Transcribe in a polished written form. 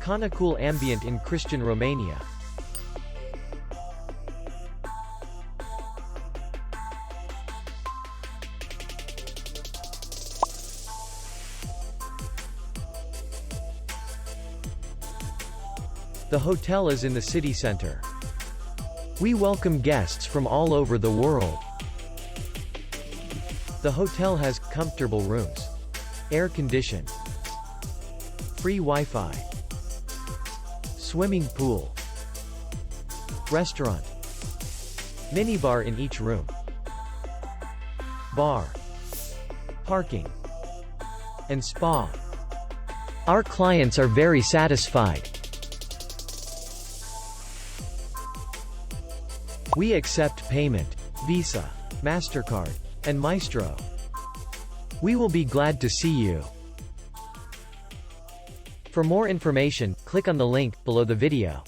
Conacul Ambient in Cristian, Romania. The hotel is in the city center. We welcome guests from all over the world. The hotel has comfortable rooms, air condition, free Wi-Fi, swimming pool, restaurant, minibar in each room, bar, parking, and spa. Our clients are very satisfied. We accept payment, Visa, MasterCard, and Maestro. We will be glad to see you. For more information, click on the link below the video.